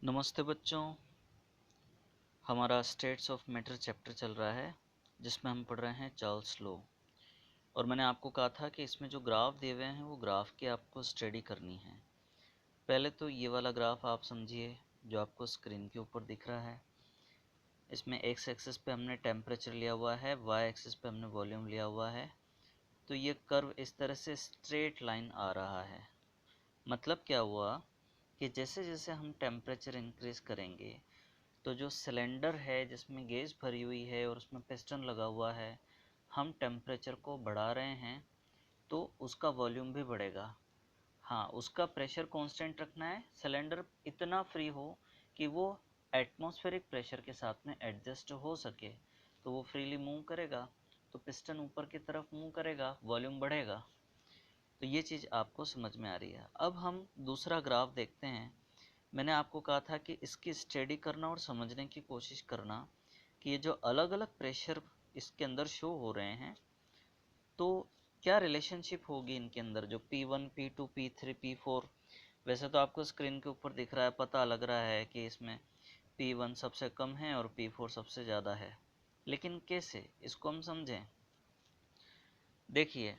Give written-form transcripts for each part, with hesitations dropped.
नमस्ते बच्चों। हमारा स्टेट्स ऑफ मैटर चैप्टर चल रहा है जिसमें हम पढ़ रहे हैं चार्ल्स लॉ। और मैंने आपको कहा था कि इसमें जो ग्राफ दिए हुए हैं वो ग्राफ की आपको स्टडी करनी है। पहले तो ये वाला ग्राफ आप समझिए जो आपको स्क्रीन के ऊपर दिख रहा है। इसमें एक्स एक्सिस पे हमने टेम्परेचर लिया हुआ है, वाई एक्सिस पे हमने वॉल्यूम लिया हुआ है। तो ये कर्व इस तरह से स्ट्रेट लाइन आ रहा है। मतलब क्या हुआ कि जैसे जैसे हम टेम्परेचर इंक्रीज करेंगे तो जो सिलेंडर है जिसमें गैस भरी हुई है और उसमें पिस्टन लगा हुआ है, हम टेम्परेचर को बढ़ा रहे हैं तो उसका वॉल्यूम भी बढ़ेगा। हाँ, उसका प्रेशर कांस्टेंट रखना है, सिलेंडर इतना फ्री हो कि वो एटमॉस्फेरिक प्रेशर के साथ में एडजस्ट हो सके, तो वो फ्रीली मूव करेगा, तो पिस्टन ऊपर की तरफ मूव करेगा, वॉल्यूम बढ़ेगा। तो ये चीज़ आपको समझ में आ रही है। अब हम दूसरा ग्राफ देखते हैं। मैंने आपको कहा था कि इसकी स्टडी करना और समझने की कोशिश करना कि ये जो अलग अलग प्रेशर इसके अंदर शो हो रहे हैं तो क्या रिलेशनशिप होगी इनके अंदर, जो P1, P2, P3, P4। वैसे तो आपको स्क्रीन के ऊपर दिख रहा है, पता लग रहा है कि इसमें P1 सबसे कम है और P4 सबसे ज़्यादा है, लेकिन कैसे इसको हम समझें। देखिए,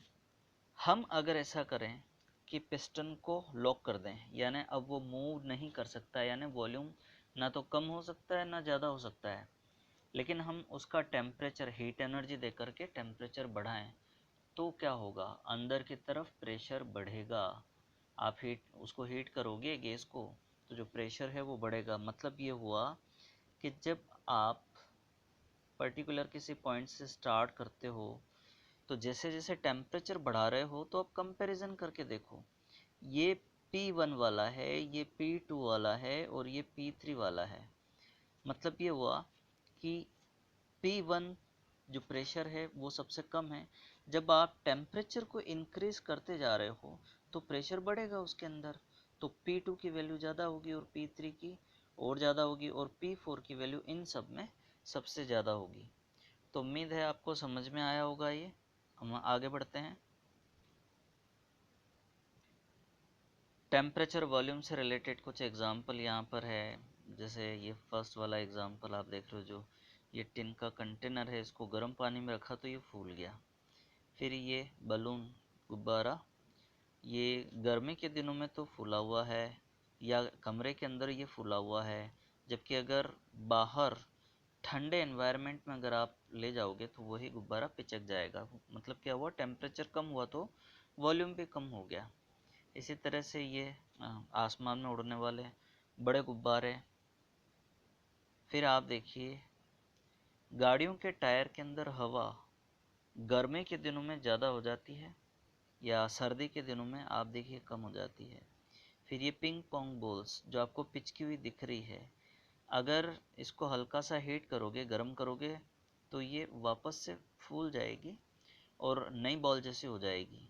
हम अगर ऐसा करें कि पिस्टन को लॉक कर दें, यानी अब वो मूव नहीं कर सकता, यानी वॉल्यूम ना तो कम हो सकता है ना ज़्यादा हो सकता है, लेकिन हम उसका टेम्परेचर हीट एनर्जी दे करके टेम्परेचर बढ़ाएं, तो क्या होगा, अंदर की तरफ प्रेशर बढ़ेगा। आप उसको हीट करोगे गैस को, तो जो प्रेशर है वो बढ़ेगा। मतलब ये हुआ कि जब आप पर्टिकुलर किसी पॉइंट से स्टार्ट करते हो तो जैसे जैसे टेम्परेचर बढ़ा रहे हो तो आप कंपैरिजन करके देखो, ये P1 वाला है, ये P2 वाला है और ये P3 वाला है। मतलब ये हुआ कि P1 जो प्रेशर है वो सबसे कम है। जब आप टेम्परेचर को इंक्रीज करते जा रहे हो तो प्रेशर बढ़ेगा उसके अंदर, तो P2 की वैल्यू ज़्यादा होगी और P3 की और ज़्यादा होगी और P4 की वैल्यू इन सब में सबसे ज़्यादा होगी। तो उम्मीद है आपको समझ में आया होगा। ये हम आगे बढ़ते हैं। टेम्परेचर वॉल्यूम से रिलेटेड कुछ एग्जांपल यहाँ पर है। जैसे ये फर्स्ट वाला एग्जांपल आप देख रहे हो, जो ये टिन का कंटेनर है, इसको गर्म पानी में रखा तो ये फूल गया। फिर ये बलून गुब्बारा, ये गर्मी के दिनों में तो फूला हुआ है या कमरे के अंदर ये फूला हुआ है, जबकि अगर बाहर ठंडे एनवायरनमेंट में अगर आप ले जाओगे तो वही गुब्बारा पिचक जाएगा। मतलब क्या हुआ, टेम्परेचर कम हुआ तो वॉल्यूम भी कम हो गया। इसी तरह से ये आसमान में उड़ने वाले बड़े गुब्बारे। फिर आप देखिए, गाड़ियों के टायर के अंदर हवा गर्मी के दिनों में ज़्यादा हो जाती है या सर्दी के दिनों में आप देखिए कम हो जाती है। फिर ये पिंग पोंग बॉल्स जो आपको पिचकी हुई दिख रही है, अगर इसको हल्का सा हीट करोगे, गर्म करोगे, तो ये वापस से फूल जाएगी और नई बॉल जैसी हो जाएगी।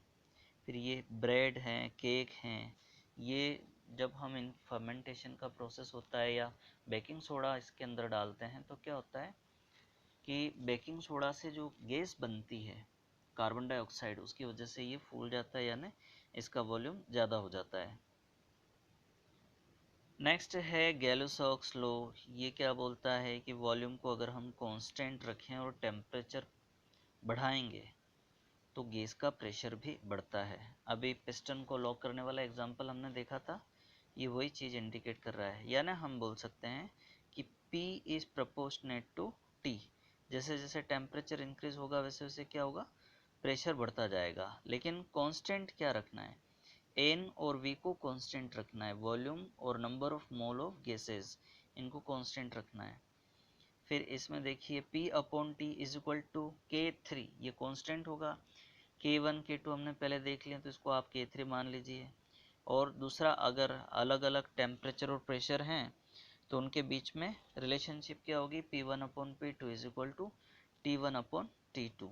फिर ये ब्रेड हैं, केक हैं, ये जब हम इन फर्मेंटेशन का प्रोसेस होता है या बेकिंग सोडा इसके अंदर डालते हैं तो क्या होता है कि बेकिंग सोडा से जो गैस बनती है कार्बन डाइऑक्साइड, उसकी वजह से ये फूल जाता है, यानी इसका वॉल्यूम ज़्यादा हो जाता है। नेक्स्ट है गैलो-सॉक्स लॉ। ये क्या बोलता है कि वॉल्यूम को अगर हम कांस्टेंट रखें और टेम्परेचर बढ़ाएंगे तो गैस का प्रेशर भी बढ़ता है। अभी पिस्टन को लॉक करने वाला एग्जांपल हमने देखा था, ये वही चीज़ इंडिकेट कर रहा है। यानी हम बोल सकते हैं कि P is proportionate to T। जैसे जैसे टेम्परेचर इंक्रीज होगा वैसे वैसे क्या होगा, प्रेशर बढ़ता जाएगा, लेकिन कांस्टेंट क्या रखना है, N और V को कांस्टेंट रखना है। वॉल्यूम और number of mole of gases, इनको कांस्टेंट रखना है। फिर इसमें देखिए P upon T is equal to K3, ये कांस्टेंट होगा। K1 K2 हमने पहले देख लिया तो इसको आप K3 मान लीजिए। और दूसरा, अगर अलग अलग टेम्परेचर और प्रेशर हैं तो उनके बीच में रिलेशनशिप क्या होगी, P1 upon P2 is equal to T1 upon T2।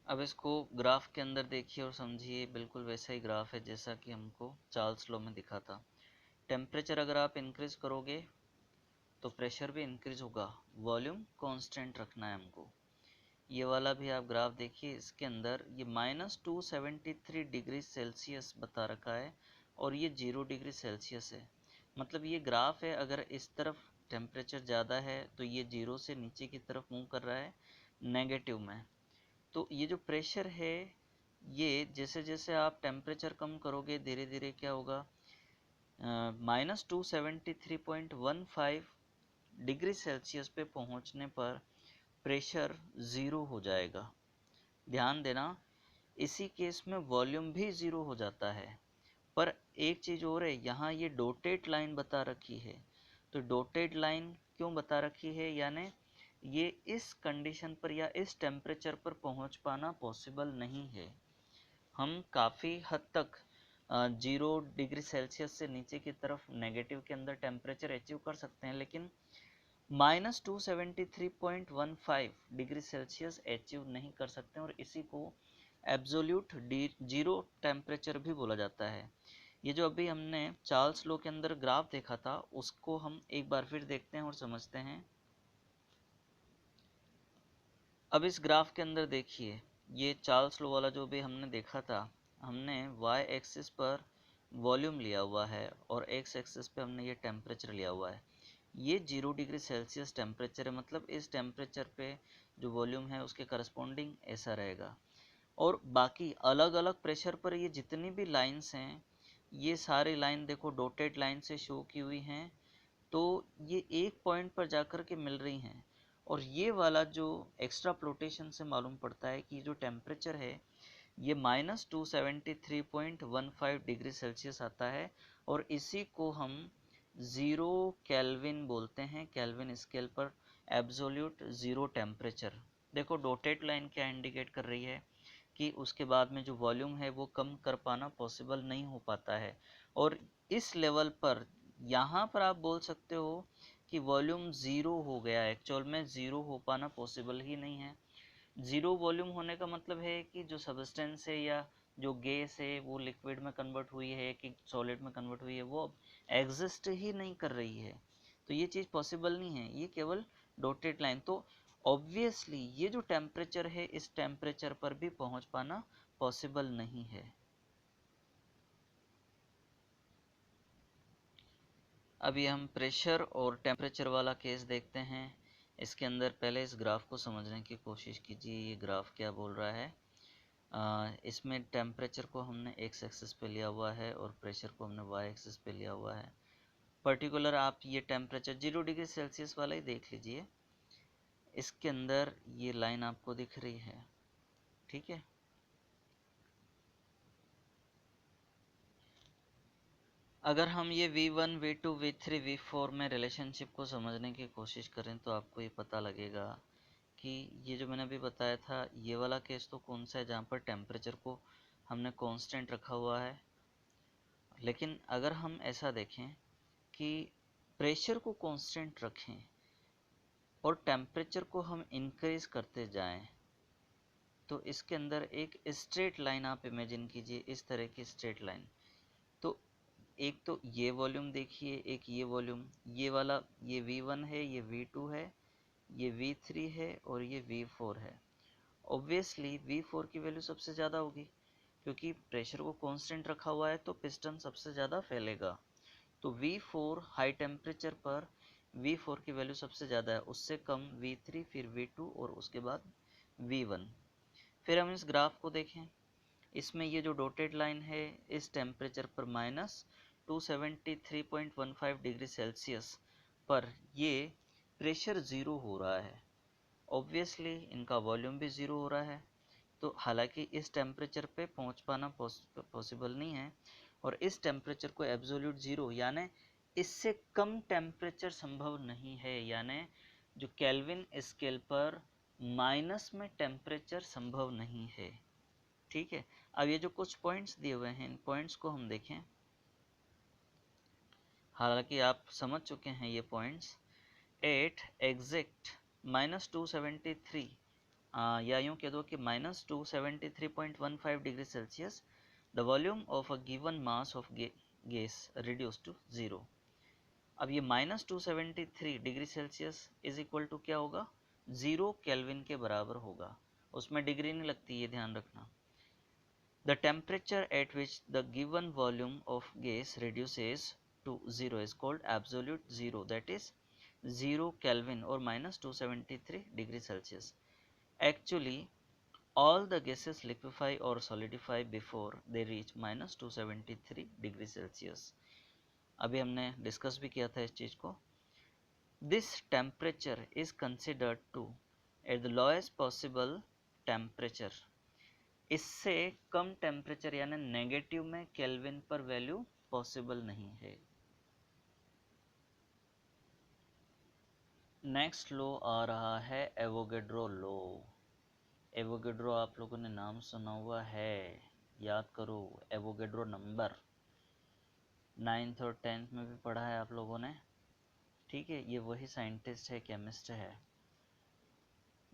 अब इसको ग्राफ के अंदर देखिए और समझिए, बिल्कुल वैसा ही ग्राफ है जैसा कि हमको चार्ल्स लॉ में दिखा था। टेम्परेचर अगर आप इंक्रीज करोगे तो प्रेशर भी इंक्रीज होगा, वॉल्यूम कांस्टेंट रखना है हमको। ये वाला भी आप ग्राफ देखिए, इसके अंदर ये -273 डिग्री सेल्सियस बता रखा है और ये 0 डिग्री सेल्सियस है। मतलब ये ग्राफ है, अगर इस तरफ टेम्परेचर ज़्यादा है तो ये 0 से नीचे की तरफ मूव कर रहा है नेगेटिव में। तो ये जो प्रेशर है, ये जैसे जैसे आप टेम्परेचर कम करोगे धीरे धीरे क्या होगा, -273.15 डिग्री सेल्सियस पे पहुंचने पर प्रेशर ज़ीरो हो जाएगा। ध्यान देना, इसी केस में वॉल्यूम भी ज़ीरो हो जाता है। पर एक चीज़ और है, यहाँ ये डॉटेड लाइन बता रखी है। तो डॉटेड लाइन क्यों बता रखी है, यानी ये इस कंडीशन पर या इस टेम्परेचर पर पहुंच पाना पॉसिबल नहीं है। हम काफ़ी हद तक 0 डिग्री सेल्सियस से नीचे की तरफ नेगेटिव के अंदर टेम्परेचर अचीव कर सकते हैं, लेकिन -273.15 डिग्री सेल्सियस अचीव नहीं कर सकते, और इसी को एब्सोल्यूट जीरो टेम्परेचर भी बोला जाता है। ये जो अभी हमने चार्ल्स लॉ के अंदर ग्राफ देखा था, उसको हम एक बार फिर देखते हैं और समझते हैं। अब इस ग्राफ के अंदर देखिए, ये चार्ल्स लॉ वाला जो भी हमने देखा था, हमने y एक्सिस पर वॉल्यूम लिया हुआ है और x एक्सिस पे हमने ये टेम्परेचर लिया हुआ है। ये 0 डिग्री सेल्सियस टेम्परेचर है, मतलब इस टेम्परेचर पे जो वॉल्यूम है उसके करस्पॉन्डिंग ऐसा रहेगा। और बाकी अलग अलग प्रेशर पर ये जितनी भी लाइंस हैं, ये सारी लाइन देखो डॉटेड लाइन से शो की हुई हैं, तो ये एक पॉइंट पर जाकर के मिल रही हैं। और ये वाला जो एक्स्ट्रा फ्लोटेशन से मालूम पड़ता है कि जो टेम्परेचर है ये -273.15 डिग्री सेल्सियस आता है, और इसी को हम 0 केल्विन बोलते हैं, केल्विन स्केल पर एब्सोल्यूट ज़ीरो टेम्परेचर। देखो डॉटेड लाइन क्या इंडिकेट कर रही है कि उसके बाद में जो वॉल्यूम है वो कम कर पाना पॉसिबल नहीं हो पाता है। और इस लेवल पर यहाँ पर आप बोल सकते हो कि वॉल्यूम ज़ीरो हो गया है, एक्चुअल में ज़ीरो हो पाना पॉसिबल ही नहीं है। ज़ीरो वॉल्यूम होने का मतलब है कि जो सब्सटेंस है या जो गैस है वो लिक्विड में कन्वर्ट हुई है कि सॉलिड में कन्वर्ट हुई है, वो अब एग्जिस्ट ही नहीं कर रही है। तो ये चीज़ पॉसिबल नहीं है, ये केवल डॉटेड लाइन। तो ऑब्वियसली ये जो टेम्परेचर है, इस टेम्परेचर पर भी पहुंच पाना पॉसिबल नहीं है। अभी हम प्रेशर और टेम्परेचर वाला केस देखते हैं। इसके अंदर पहले इस ग्राफ को समझने की कोशिश कीजिए। ये ग्राफ क्या बोल रहा है, इसमें टेम्परेचर को हमने x एक्सिस पे लिया हुआ है और प्रेशर को हमने y एक्सिस पे लिया हुआ है। पर्टिकुलर आप ये टेम्परेचर 0 डिग्री सेल्सियस वाला ही देख लीजिए। इसके अंदर ये लाइन आपको दिख रही है, ठीक है। अगर हम ये V1, V2, V3, V4 में रिलेशनशिप को समझने की कोशिश करें तो आपको ये पता लगेगा कि ये जो मैंने अभी बताया था, ये वाला केस तो कौन सा है जहाँ पर टेम्परेचर को हमने कांस्टेंट रखा हुआ है। लेकिन अगर हम ऐसा देखें कि प्रेशर को कांस्टेंट रखें और टेम्परेचर को हम इंक्रीज करते जाएं, तो इसके अंदर एक स्ट्रेट लाइन आप इमेजिन कीजिए, इस तरह की स्ट्रेट लाइन। तो एक तो ये वॉल्यूम देखिए, एक ये वॉल्यूम, ये वाला ये V1 है, ये V2 है, ये V3 है और ये V4 है। ऑब्वियसली V4 की वैल्यू सबसे ज़्यादा होगी, क्योंकि प्रेशर को कांस्टेंट रखा हुआ है तो पिस्टन सबसे ज़्यादा फैलेगा। तो V4 हाई टेम्परेचर पर V4 की वैल्यू सबसे ज़्यादा है, उससे कम V3, फिर V2 और उसके बाद V1। फिर हम इस ग्राफ को देखें, इसमें ये जो डॉटेड लाइन है, इस टेम्परेचर पर -273.15 डिग्री सेल्सियस पर ये प्रेशर ज़ीरो हो रहा है। ऑब्वियसली इनका वॉल्यूम भी ज़ीरो हो रहा है। तो हालांकि इस टेम्परेचर पे पहुंच पाना पॉसिबल नहीं है, और इस टेम्परेचर को एब्सोल्यूट ज़ीरो यानी इससे कम टेम्परेचर संभव नहीं है, यानी जो केल्विन स्केल पर माइनस में टेम्परेचर संभव नहीं है, ठीक है। अब ये जो कुछ पॉइंट्स दिए हुए हैं, इन पॉइंट्स को हम देखें। हालांकि आप समझ चुके हैं ये पॉइंट्स। एट एग्जैक्ट -273, या यूँ कह दो कि -273.15 degree Celsius, the volume of a given mass of gas reduce to zero. अब ये -273 degree Celsius is equal to क्या होगा, 0 केल्विन के बराबर होगा। उसमें डिग्री नहीं लगती, ये ध्यान रखना। The temperature at which the given volume of gas reduces to zero is called absolute zero, that is 0 Kelvin or minus 273 degree Celsius. Actually, all the gases liquefy or solidify before they reach minus 273 degree Celsius. अभी हमने discuss भी किया था इस चीज़ को। This temperature is considered to at the lowest possible temperature. इससे कम temperature यानी negative में केल्विन पर वैल्यू पॉसिबल नहीं है। नेक्स्ट लॉ आ रहा है एवोगेड्रो लॉ। एवोगेड्रो आप लोगों ने नाम सुना हुआ है, याद करो। एवोगेड्रो नंबर 9th और 10th में भी पढ़ा है आप लोगों ने, ठीक है। ये वही साइंटिस्ट है, केमिस्ट है।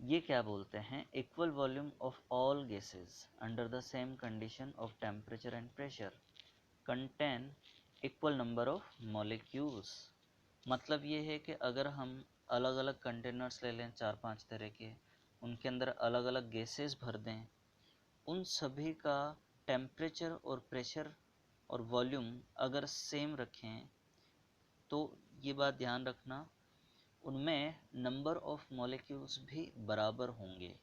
ये क्या बोलते हैं, equal volume of all gases under the same condition of temperature and pressure contain equal number of molecules. मतलब ये है कि अगर हम अलग अलग कंटेनर्स ले लें 4-5 तरह के, उनके अंदर अलग अलग गैसेस भर दें, उन सभी का टेम्परेचर और प्रेशर और वॉल्यूम अगर सेम रखें तो ये बात ध्यान रखना, उनमें नंबर ऑफ मॉलिक्यूल्स भी बराबर होंगे,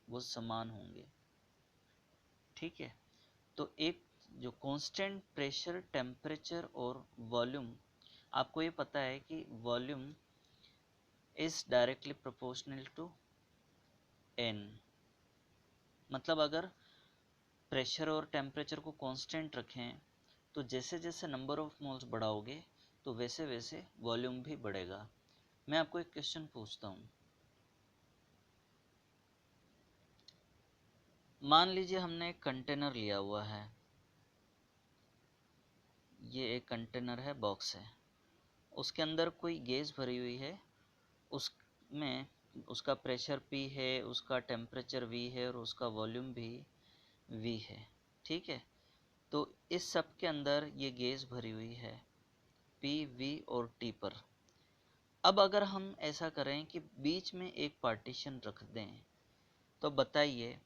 वो समान होंगे, ठीक है। तो एक जो कांस्टेंट प्रेशर, टेम्परेचर और वॉल्यूम, आपको ये पता है कि volume is directly proportional to N. मतलब अगर प्रेशर और टेम्परेचर को कांस्टेंट रखें तो जैसे जैसे नंबर ऑफ मोल्स बढ़ाओगे तो वैसे वैसे वॉल्यूम भी बढ़ेगा। मैं आपको एक क्वेश्चन पूछता हूँ, मान लीजिए हमने एक कंटेनर लिया हुआ है, ये एक कंटेनर है, बॉक्स है, उसके अंदर कोई गैस भरी हुई है, उसमें उसका प्रेशर P है, उसका टेम्परेचर V है और उसका वॉल्यूम भी V है, ठीक है। तो इस सब के अंदर ये गैस भरी हुई है P, V और T पर। अब अगर हम ऐसा करें कि बीच में एक पार्टीशन रख दें, तो बताइए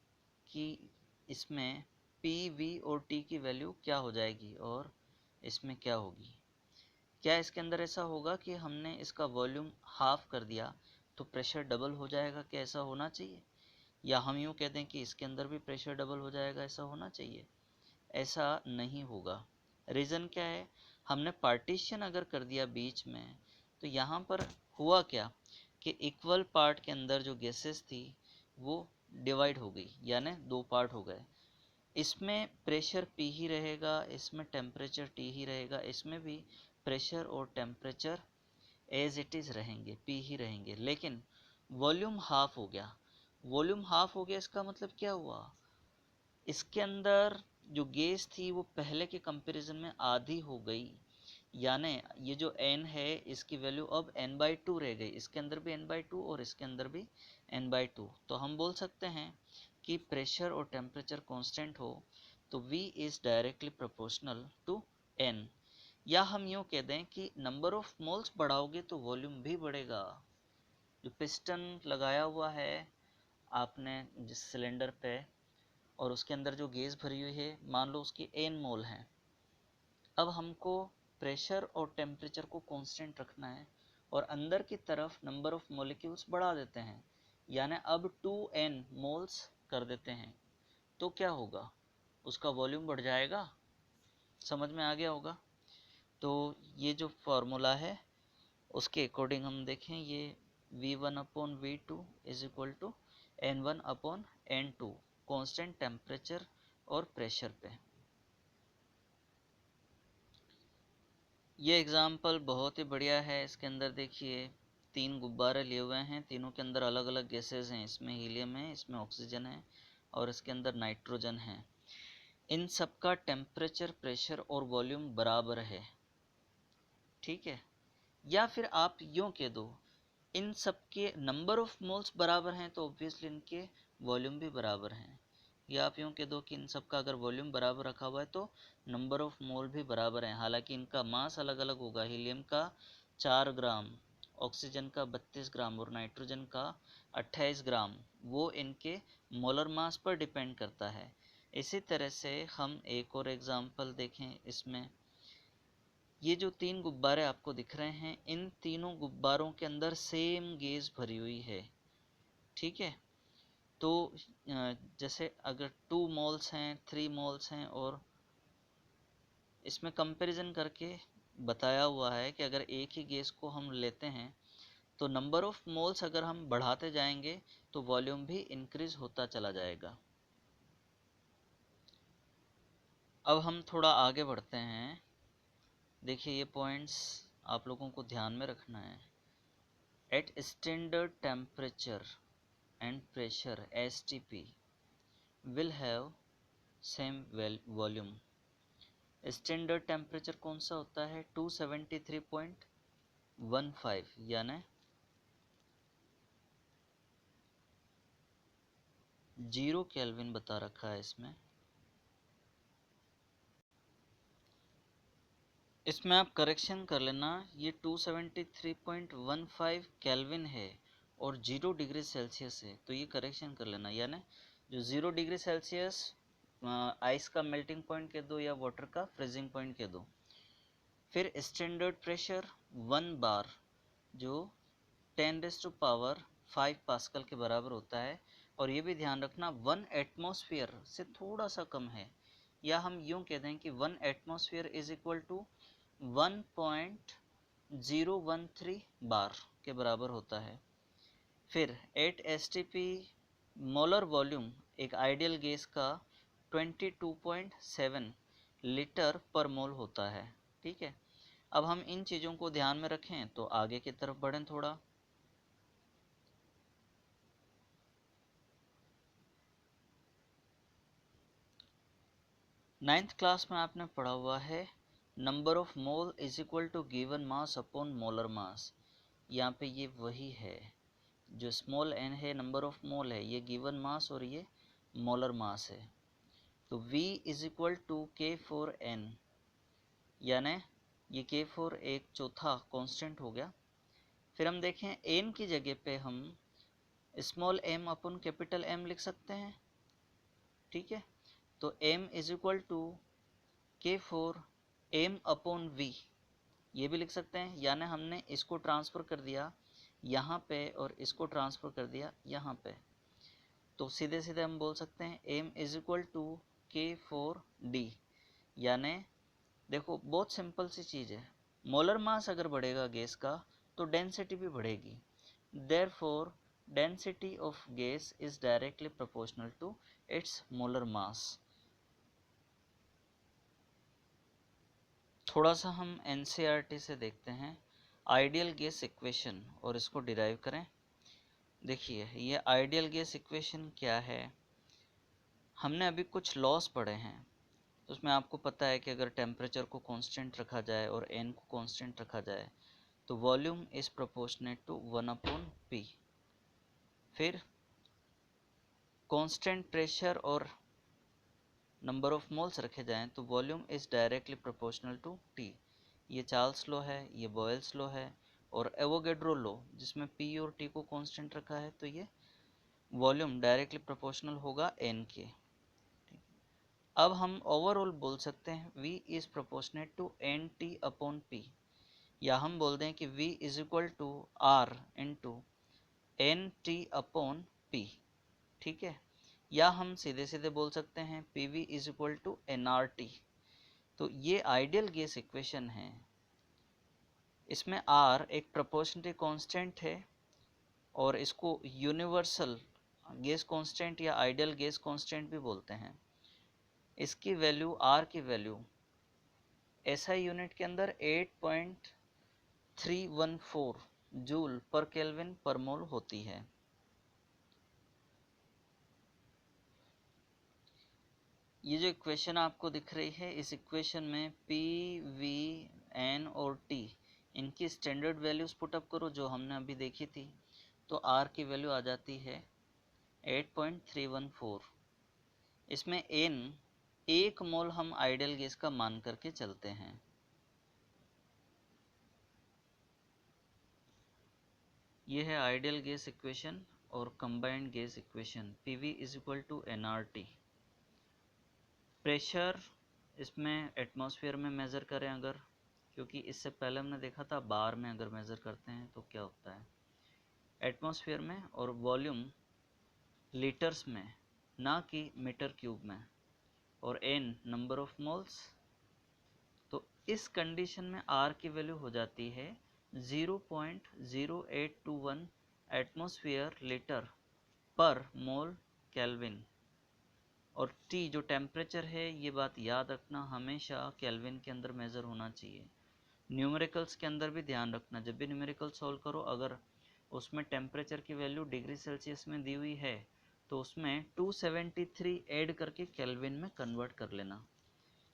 कि इसमें P, V और T की वैल्यू क्या हो जाएगी और इसमें क्या होगी। क्या इसके अंदर ऐसा होगा कि हमने इसका वॉल्यूम हाफ कर दिया तो प्रेशर डबल हो जाएगा, क्या ऐसा होना चाहिए? या हम यूँ कह दें कि इसके अंदर भी प्रेशर डबल हो जाएगा, ऐसा होना चाहिए? ऐसा नहीं होगा। रीज़न क्या है, हमने पार्टीशन अगर कर दिया बीच में, तो यहाँ पर हुआ क्या कि इक्वल पार्ट के अंदर जो गैसेस थी वो डिवाइड हो गई, यानी 2 पार्ट हो गए। इसमें प्रेशर P ही रहेगा, इसमें टेम्परेचर T ही रहेगा, इसमें भी प्रेशर और टेम्परेचर एज इट इज़ रहेंगे, P ही रहेंगे, लेकिन वॉल्यूम हाफ हो गया। वॉल्यूम हाफ हो गया इसका मतलब क्या हुआ, इसके अंदर जो गैस थी वो पहले के कंपैरिजन में आधी हो गई, यानी ये जो n है इसकी वैल्यू अब n/2 रह गई, इसके अंदर भी n/2 और इसके अंदर भी n/2। तो हम बोल सकते हैं कि प्रेशर और टेम्परेचर कांस्टेंट हो तो V is directly proportional to n। या हम यूँ कह दें कि नंबर ऑफ मोल्स बढ़ाओगे तो वॉल्यूम भी बढ़ेगा। जो पिस्टन लगाया हुआ है आपने जिस सिलेंडर पे, और उसके अंदर जो गैस भरी हुई है, मान लो उसकी n मोल है। अब हमको प्रेशर और टेम्परेचर को कांस्टेंट रखना है और अंदर की तरफ नंबर ऑफ मॉलिक्यूल्स बढ़ा देते हैं, यानी अब 2n मोल्स कर देते हैं, तो क्या होगा, उसका वॉल्यूम बढ़ जाएगा। समझ में आ गया होगा। तो ये जो फॉर्मूला है उसके अकॉर्डिंग हम देखें, ये V1/V2 is equal to N1/N2 constant temperature और प्रेशर पे। ये एग्जाम्पल बहुत ही बढ़िया है। इसके अंदर देखिए 3 गुब्बारे लिए हुए हैं, तीनों के अंदर अलग अलग गैसेस हैं, इसमें हीलियम है, इसमें ऑक्सीजन है और इसके अंदर नाइट्रोजन है। इन सब का टेम्परेचर, प्रेशर और वॉल्यूम बराबर है, ठीक है। या फिर आप यूँ कह दो, इन सब के नंबर ऑफ मोल्स बराबर हैं तो ऑब्वियसली इनके वॉल्यूम भी बराबर हैं। या आप यूँ कह दो कि इन सब का अगर वॉल्यूम बराबर रखा हुआ है तो नंबर ऑफ मोल भी बराबर हैं, हालांकि इनका मास अलग अलग होगा। हीलियम का 4 ग्राम, ऑक्सीजन का 32 ग्राम और नाइट्रोजन का 28 ग्राम, वो इनके मोलर मास पर डिपेंड करता है। इसी तरह से हम एक और एग्जांपल देखें। इसमें ये जो 3 गुब्बारे आपको दिख रहे हैं, इन तीनों गुब्बारों के अंदर सेम गैस भरी हुई है, ठीक है। तो जैसे अगर 2 मोल्स हैं, 3 मोल्स हैं, और इसमें कंपैरिजन करके बताया हुआ है कि अगर एक ही गैस को हम लेते हैं तो नंबर ऑफ मोल्स अगर हम बढ़ाते जाएंगे तो वॉल्यूम भी इंक्रीज होता चला जाएगा। अब हम थोड़ा आगे बढ़ते हैं। देखिए ये पॉइंट्स आप लोगों को ध्यान में रखना है। At standard temperature and pressure STP will have same volume. Standard temperature कौन सा होता है? 273.15 यानी 0 केल्विन बता रखा है इसमें। इसमें आप करेक्शन कर लेना, ये 273.15 केल्विन है और 0 डिग्री सेल्सियस है, तो ये करेक्शन कर लेना। यानी जो 0 डिग्री सेल्सियस आइस का मेल्टिंग पॉइंट कह दो या वाटर का फ्रीजिंग पॉइंट कह दो। फिर स्टैंडर्ड प्रेशर 1 बार जो 10⁵ पास्कल के बराबर होता है। और ये भी ध्यान रखना 1 एटमॉस्फेयर से थोड़ा सा कम है, या हम यूं कह दें कि 1 एटमॉस्फेयर इज इक्वल टू 1.013 बार के बराबर होता है। फिर 8 STP मोलर वॉल्यूम एक आइडियल गैस का 22.7 लीटर पर मोल होता है, ठीक है। अब हम इन चीज़ों को ध्यान में रखें तो आगे की तरफ बढ़ें थोड़ा। नाइन्थ क्लास में आपने पढ़ा हुआ है number of mole is equal to given mass upon molar mass. यहाँ पे ये वही है, जो स्मॉल n है नंबर ऑफ मोल है, ये गिवन मास और ये मोलर मास है। तो V is equal to K4n, यानी ये K4 एक चौथा कांस्टेंट हो गया। फिर हम देखें n की जगह पे हम small m upon capital M लिख सकते हैं, ठीक है। तो m is equal to K4 m upon V, ये भी लिख सकते हैं। यानी हमने इसको ट्रांसफ़र कर दिया यहाँ पे और इसको ट्रांसफ़र कर दिया यहाँ पे, तो सीधे सीधे हम बोल सकते हैं m is equal to K4d। यानी देखो बहुत सिंपल सी चीज़ है, मोलर मास अगर बढ़ेगा गैस का तो डेंसिटी भी बढ़ेगी। Therefore density of gas is directly proportional to its molar mass. थोड़ा सा हम NCERT से देखते हैं आइडियल गैस इक्वेशन और इसको डिराइव करें। देखिए ये आइडियल गैस इक्वेशन क्या है, हमने अभी कुछ लॉस पढ़े हैं। तो उसमें आपको पता है कि अगर टेम्परेचर को कांस्टेंट रखा जाए और n को कांस्टेंट रखा जाए तो volume is proportionate to 1/p। फिर कांस्टेंट प्रेशर और नंबर ऑफ मोल्स रखे जाएं तो volume is directly proportional to T। ये चार्ल्स लॉ है, ये बॉयल्स लॉ है, और एवोगेड्रो लॉ जिसमें P और T को कांस्टेंट रखा है, तो ये वॉल्यूम डायरेक्टली प्रोपोर्शनल होगा n के। अब हम ओवरऑल बोल सकते हैं V is proportionate to NT upon P, या हम बोल दें कि V is equal to R into NT upon P, ठीक है। या हम सीधे सीधे बोल सकते हैं PV is equal to NRT। तो ये आइडियल गैस इक्वेशन है। इसमें R एक प्रोपोर्शनलिटी कांस्टेंट है और इसको यूनिवर्सल गैस कांस्टेंट या आइडियल गैस कांस्टेंट भी बोलते हैं। इसकी वैल्यू R की वैल्यू SI यूनिट के अंदर 8.314 जूल पर केल्विन पर मोल होती है। ये जो इक्वेशन आपको दिख रही है, इस इक्वेशन में P, V, N और T इनकी स्टैंडर्ड वैल्यूज पुटअप करो जो हमने अभी देखी थी, तो R की वैल्यू आ जाती है 8.314। इसमें N 1 मोल हम आइडियल गैस का मान करके चलते हैं। ये है आइडियल गैस इक्वेशन और combined gas equation PV is equal to nRT। Pressure इसमें एटमॉस्फेयर में मेज़र करें अगर, क्योंकि इससे पहले हमने देखा था बार में अगर मेज़र करते हैं तो क्या होता है एटमॉस्फेयर में, और वॉल्यूम लीटर्स में ना कि मीटर क्यूब में, और n नंबर ऑफ मोल्स। तो इस कंडीशन में R की वैल्यू हो जाती है 0.0821 एटमॉस्फेयर लीटर पर मोल केल्विन। और T जो टेम्परेचर है, ये बात याद रखना, हमेशा केल्विन के अंदर मेज़र होना चाहिए। न्यूमेरिकल्स के अंदर भी ध्यान रखना, जब भी न्यूमेरिकल सॉल्व करो अगर उसमें टेम्परेचर की वैल्यू डिग्री सेल्सियस में दी हुई है तो उसमें 273 ऐड करके केल्विन में कन्वर्ट कर लेना।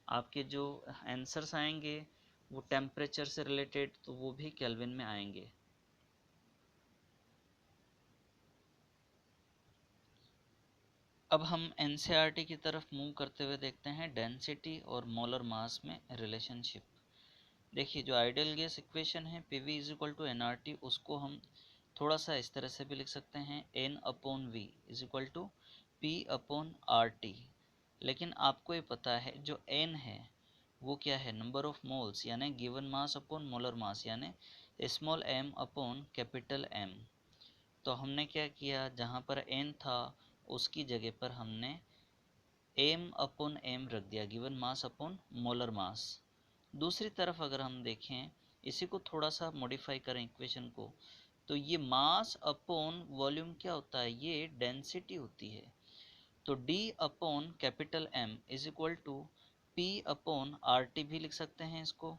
आपके जो आंसर्स आएंगे वो टेम्परेचर से रिलेटेड, तो वो भी केल्विन में आएंगे। अब हम एनसीईआरटी की तरफ मूव करते हुए देखते हैं डेंसिटी और मोलर मास में रिलेशनशिप। देखिए जो आइडियल गैस इक्वेशन है PV is equal to nRT, उसको हम थोड़ा सा इस तरह से भी लिख सकते हैं N/V is equal to P/RT। लेकिन आपको ये पता है जो N है वो क्या है, नंबर ऑफ मोल्स, यानी given mass upon molar mass, यानी small m upon capital M। तो हमने क्या किया, जहाँ पर N था उसकी जगह पर हमने m/m रख दिया, गिवन मास अपॉन मोलर मास। दूसरी तरफ अगर हम देखें, इसी को थोड़ा सा मॉडिफाई करें इक्वेशन को, तो ये मास अपॉन वॉल्यूम क्या होता है, ये डेंसिटी होती है। तो D upon capital M is equal to P/RT भी लिख सकते हैं इसको।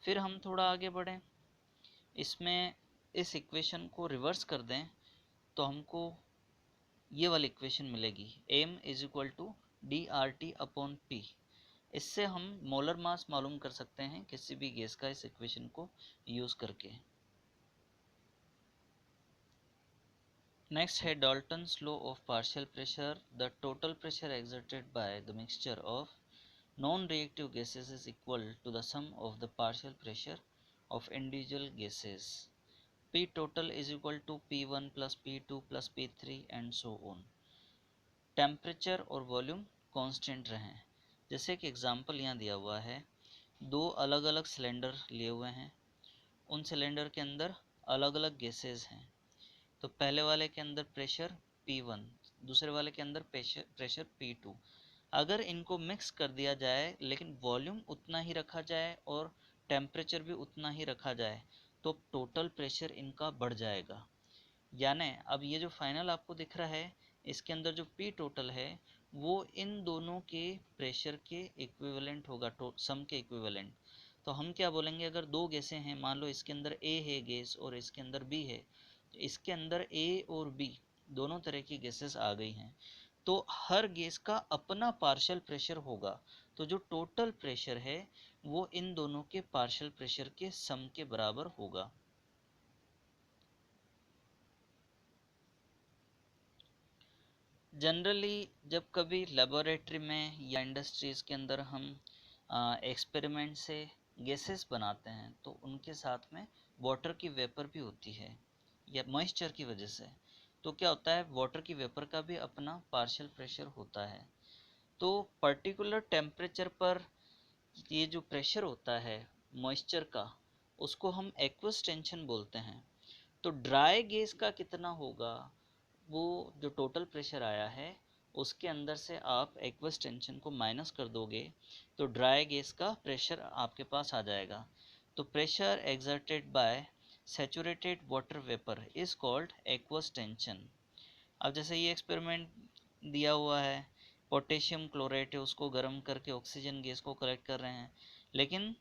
फिर हम थोड़ा आगे बढ़ें, इसमें इस इक्वेशन को रिवर्स कर दें तो हमको ये वाली इक्वेशन मिलेगी M is equal to DRT upon P। इससे हम मोलर मास मालूम कर सकते हैं किसी भी गैस का इस इक्वेशन को यूज करके। नेक्स्ट है Dalton's law of partial pressure. The total pressure exerted by the mixture of non-reactive gases is equal to the sum of the partial pressure of individual gases. P total is equal to P1 plus P2 plus P3 and so on. Temperature और volume constant रहें। जैसे कि example यहाँ दिया हुआ है, दो अलग अलग सिलेंडर लिए हुए हैं, उन सिलेंडर के अंदर अलग अलग गैसेस हैं। तो पहले वाले के अंदर प्रेशर P1, दूसरे वाले के अंदर प्रेशर P2। अगर इनको मिक्स कर दिया जाए लेकिन वॉल्यूम उतना ही रखा जाए और टेम्परेचर भी उतना ही रखा जाए तो टोटल प्रेशर इनका बढ़ जाएगा। यानी अब ये जो फाइनल आपको दिख रहा है, इसके अंदर जो P टोटल है वो इन दोनों के प्रेशर के इक्विवेलेंट होगा, सम के इक्विवेलेंट। तो हम क्या बोलेंगे, अगर दो गैसें हैं, मान लो इसके अंदर A है गैस और इसके अंदर B है, तो इसके अंदर A और B दोनों तरह की गैसेस आ गई हैं, तो हर गैस का अपना पार्शियल प्रेशर होगा। तो जो टोटल प्रेशर है वो इन दोनों के पार्शियल प्रेशर के सम के बराबर होगा। जनरली जब कभी लेबोरेटरी में या इंडस्ट्रीज़ के अंदर हम एक्सपेरिमेंट से गैसेस बनाते हैं तो उनके साथ में वाटर की वेपर भी होती है या मॉइस्चर की वजह से, तो क्या होता है वाटर की वेपर का भी अपना पार्शियल प्रेशर होता है। तो पर्टिकुलर टेम्परेचर पर ये जो प्रेशर होता है मॉइस्चर का, उसको हम एक्वस टेंशन बोलते हैं। तो ड्राई गैस का कितना होगा, वो जो टोटल प्रेशर आया है उसके अंदर से आप एक्वस टेंशन को माइनस कर दोगे तो ड्राई गैस का प्रेशर आपके पास आ जाएगा। तो pressure exerted by saturated water vapour is called aqueous tension. अब जैसे ये एक्सपेरिमेंट दिया हुआ है, पोटेशियम क्लोराइड है उसको गर्म करके ऑक्सीजन गैस को कलेक्ट कर रहे हैं, लेकिन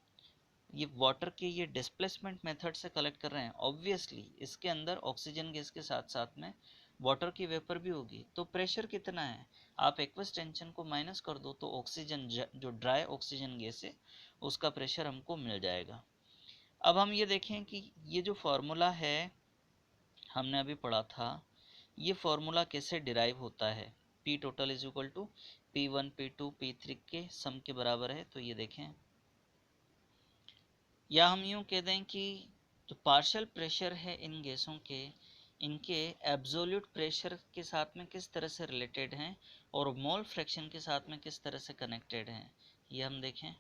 ये वाटर के ये डिस्प्लेसमेंट मेथड से कलेक्ट कर रहे हैं। ऑब्वियसली इसके अंदर ऑक्सीजन गैस के साथ साथ में वाटर की वेपर भी होगी, तो प्रेशर कितना है, आप एक्वस टेंशन को माइनस कर दो तो ऑक्सीजन जो ड्राई ऑक्सीजन गैस है उसका प्रेशर हमको मिल जाएगा। अब हम ये देखें कि ये जो फार्मूला है हमने अभी पढ़ा था, ये फार्मूला कैसे डिराइव होता है, P total is equal to P1 P2 P3 के सम के बराबर है। तो ये देखें, या हम यूँ कह दें कि जो पार्शियल प्रेशर है इन गैसों के, इनके एब्सोल्यूट प्रेशर के साथ में किस तरह से रिलेटेड हैं और मोल फ्रैक्शन के साथ में किस तरह से कनेक्टेड हैं, ये हम देखें।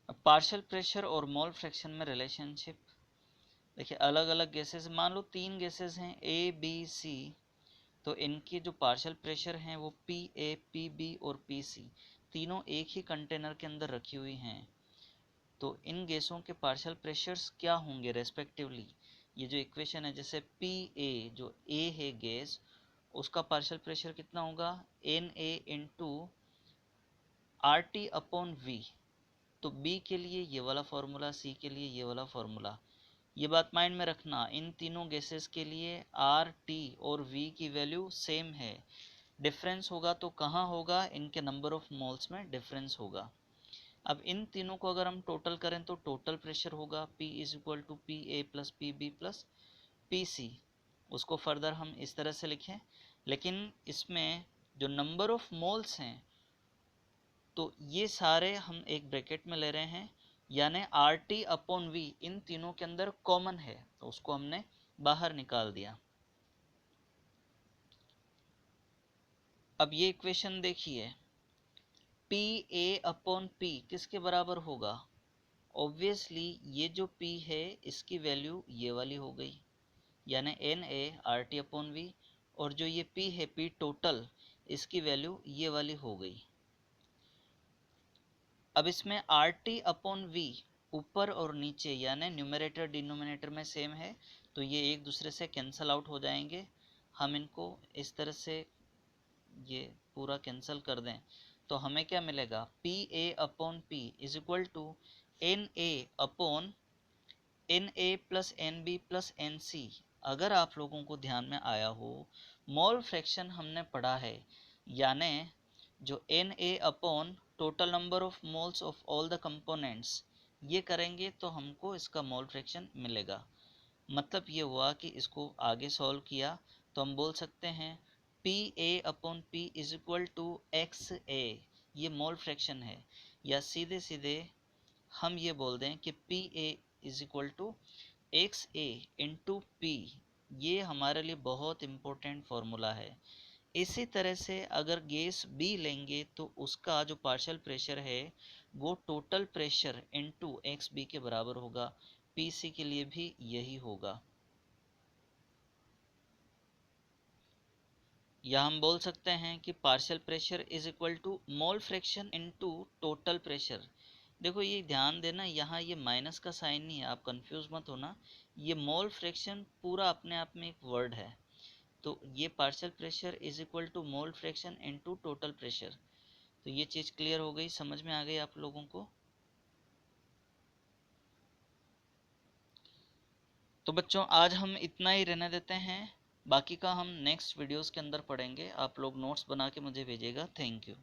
अब पार्शियल प्रेशर और मोल फ्रैक्शन में रिलेशनशिप देखिए, अलग अलग गैसेस, मान लो 3 गैसेस हैं ए बी सी, तो इनके जो पार्शियल प्रेशर हैं वो पी ए पी बी और पी सी, तीनों एक ही कंटेनर के अंदर रखी हुई हैं। तो इन गैसों के पार्शियल प्रेशर्स क्या होंगे रेस्पेक्टिवली, ये जो इक्वेशन है, जैसे पी ए, जो ए है गैस, उसका पार्शियल प्रेशर कितना होगा, N A into R T upon V. तो बी के लिए ये वाला फॉर्मूला, सी के लिए ये वाला फॉर्मूला, ये बात माइंड में रखना। इन तीनों गैसेस के लिए आर टी और वी की वैल्यू सेम है। डिफरेंस होगा तो कहाँ होगा, इनके नंबर ऑफ मोल्स में डिफरेंस होगा। अब इन तीनों को अगर हम टोटल करें तो टोटल प्रेशर होगा P is equal to P A plus P B plus P C. उसको फर्दर हम इस तरह से लिखें, लेकिन इसमें जो नंबर ऑफ मोल्स हैं तो ये सारे हम एक ब्रैकेट में ले रहे हैं, यानी आर टी अपॉन वी इन तीनों के अंदर कॉमन है, तो उसको हमने बाहर निकाल दिया। अब ये इक्वेशन देखिए, पी ए अपॉन पी किसके बराबर होगा, ऑब्वियसली ये जो P है इसकी वैल्यू ये वाली हो गई, यानी N A R T upon V, और जो ये P है P टोटल, इसकी वैल्यू ये वाली हो गई। अब इसमें आर टी अपॉन वी ऊपर और नीचे यानी न्यूमरेटर डिनोमिनेटर में सेम है, तो ये एक दूसरे से कैंसल आउट हो जाएंगे। हम इनको इस तरह से ये पूरा कैंसिल कर दें तो हमें क्या मिलेगा, P A upon P is equal to N A upon N A plus N B plus N C. अगर आप लोगों को ध्यान में आया हो, मोल फ्रैक्शन हमने पढ़ा है, यानी जो N A upon total number of moles of all the components, ये करेंगे तो हमको इसका मोल फ्रैक्शन मिलेगा। मतलब ये हुआ कि इसको आगे सॉल्व किया तो हम बोल सकते हैं P A upon P is equal to X A, ये मोल फ्रैक्शन है। या सीधे सीधे हम ये बोल दें कि P A is equal to X A into P, ये हमारे लिए बहुत इम्पोर्टेंट फॉर्मूला है। इसी तरह से अगर गैस बी लेंगे तो उसका जो पार्शियल प्रेशर है वो total pressure into X B के बराबर होगा। पी सी के लिए भी यही होगा, या हम बोल सकते हैं कि partial pressure is equal to mole fraction into total pressure. देखो ये ध्यान देना, यहाँ ये माइनस का साइन नहीं है, आप कंफ्यूज मत होना। ये मोल फ्रैक्शन पूरा अपने आप में एक वर्ड है, तो ये partial pressure is equal to mole fraction into total pressure. तो ये चीज़ क्लियर हो गई, समझ में आ गई आप लोगों को। तो बच्चों आज हम इतना ही रहने देते हैं, बाकी का हम नेक्स्ट वीडियोस के अंदर पढ़ेंगे। आप लोग नोट्स बना के मुझे भेजिएगा। Thank you.